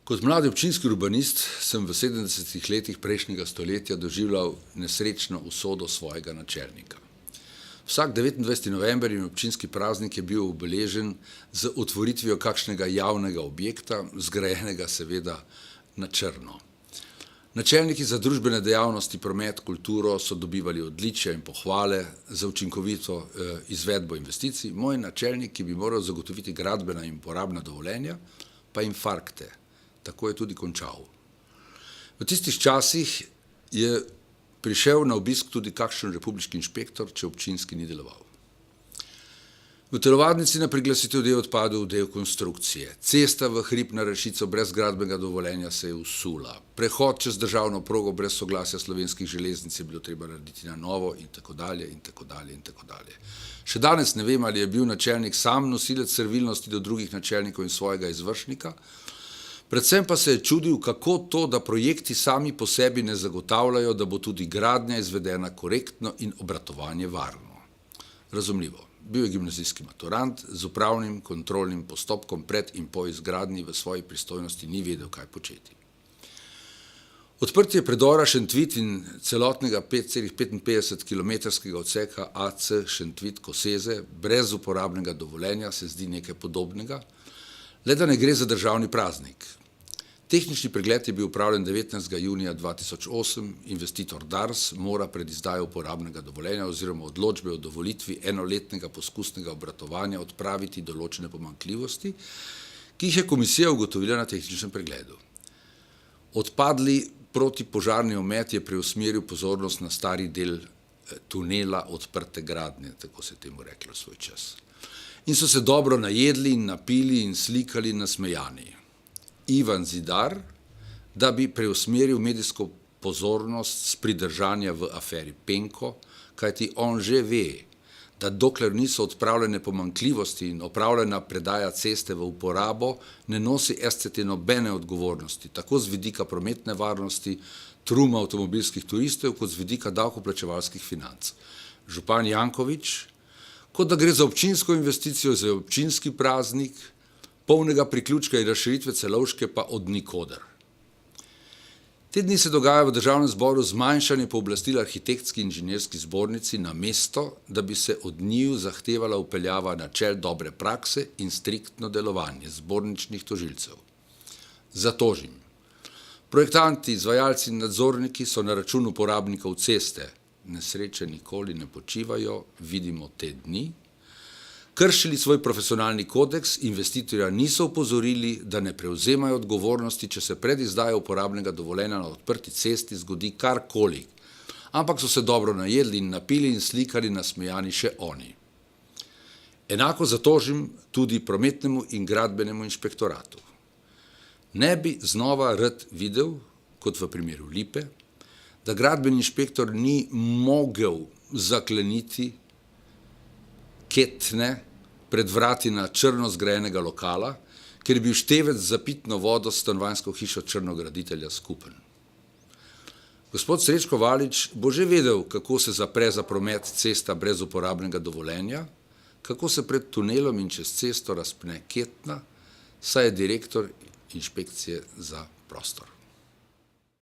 Kot mladi občinski urbanist sem v 70. letih prejšnjega stoletja doživljal nesrečno usodo svojega načelnika. Vsak 29. november in občinski praznik je bil obeležen z otvoritvijo kakšnega javnega objekta, zgrajenega seveda na črno. Načelniki za družbene dejavnosti, promet, kulturo so dobivali odličja in pohvale za učinkovito izvedbo investicij. Moj načelnik, ki bi moral zagotoviti gradbena in uporabna dovoljenja, pa infarkte. Tako je tudi končal. V tistih časih je prišel na obisk tudi kakšen republiški inšpektor, če občinski ni deloval. V telovadnici na priglasitev del odpadel del konstrukcije. Cesta v hrib na Rešico brez gradbenega dovoljenja se je usula. Prehod čez državno progo brez soglasja Slovenskih železnic je bilo treba narediti na novo in tako dalje in tako dalje in tako dalje. Še danes ne vem, ali je bil načelnik sam nosilec servilnosti do drugih načelnikov in svojega izvršnika. Predvsem pa se je čudil, kako to, da projekti sami po sebi ne zagotavljajo, da bo tudi gradnja izvedena korektno in obratovanje varno. Razumljivo. Bil je gimnazijski maturant, z upravnim kontrolnim postopkom pred in po izgradnji v svoji pristojnosti ni vedel, kaj početi. Odprtje predora Šentvid in celotnega 5,55-kilometrskega odseka AC Šentvid-Koseze brez uporabnega dovoljenja se zdi nekaj podobnega, le da ne gre za državni praznik. Tehnični pregled je bil upravljen 19. junija 2008, investitor Dars mora pred izdajo uporabnega dovoljenja oziroma odločbe o dovolitvi enoletnega poskusnega obratovanja odpraviti določene pomanjkljivosti, ki jih je komisija ugotovila na tehničnem pregledu. Odpadli protipožarni omet je preusmeril pozornost na stari del tunela odprte gradnje, tako se je temu reklo svoj čas. In so se dobro najedli in napili in slikali nasmejani. Ivan Zidar, da bi preusmeril medijsko pozornost s pridržanja v aferi Penko, kajti on že ve, da dokler niso odpravljene pomanjkljivosti in opravljena predaja ceste v uporabo, ne nosi SCT nobene odgovornosti, tako z vidika prometne varnosti, truma avtomobilskih turistov, kot z vidika davkoplačevalskih financ. Župan Janković, kot da gre za občinsko investicijo, za občinski praznik, polnega priključka in razširitve Celovške pa od nikoder. Te dni se dogaja v državnem zboru zmanjšanje pooblastil arhitektski in inženirski zbornici na mesto, da bi se od njiju zahtevala vpeljava načel dobre prakse in striktno delovanje zborničnih tožilcev. Zatožim. Projektanti, izvajalci in nadzorniki so na račun uporabnikov ceste, nesreče nikoli ne počivajo, vidimo te dni, kršili svoj profesionalni kodeks, investitorja niso opozorili, da ne prevzemajo odgovornosti, če se pred izdajo uporabnega dovoljenja na odprti cesti zgodi karkoli, ampak so se dobro najedli in napili in slikali nasmejani še oni. Enako zatožim tudi prometnemu in gradbenemu inšpektoratu. Ne bi znova rad videl, kot v primeru Lipe, da gradbeni inšpektor ni mogel zakleniti ketne pred vrati na črno zgrajenega lokala, ker je bil števec za pitno vodo s stanovanjsko hišo črnograditelja skupen. Gospod Srečko Valič bo že vedel, kako se zapre za promet cesta brez uporabnega dovoljenja, kako se pred tunelom in čez cesto razpne ketna, saj je direktor inšpekcije za prostor.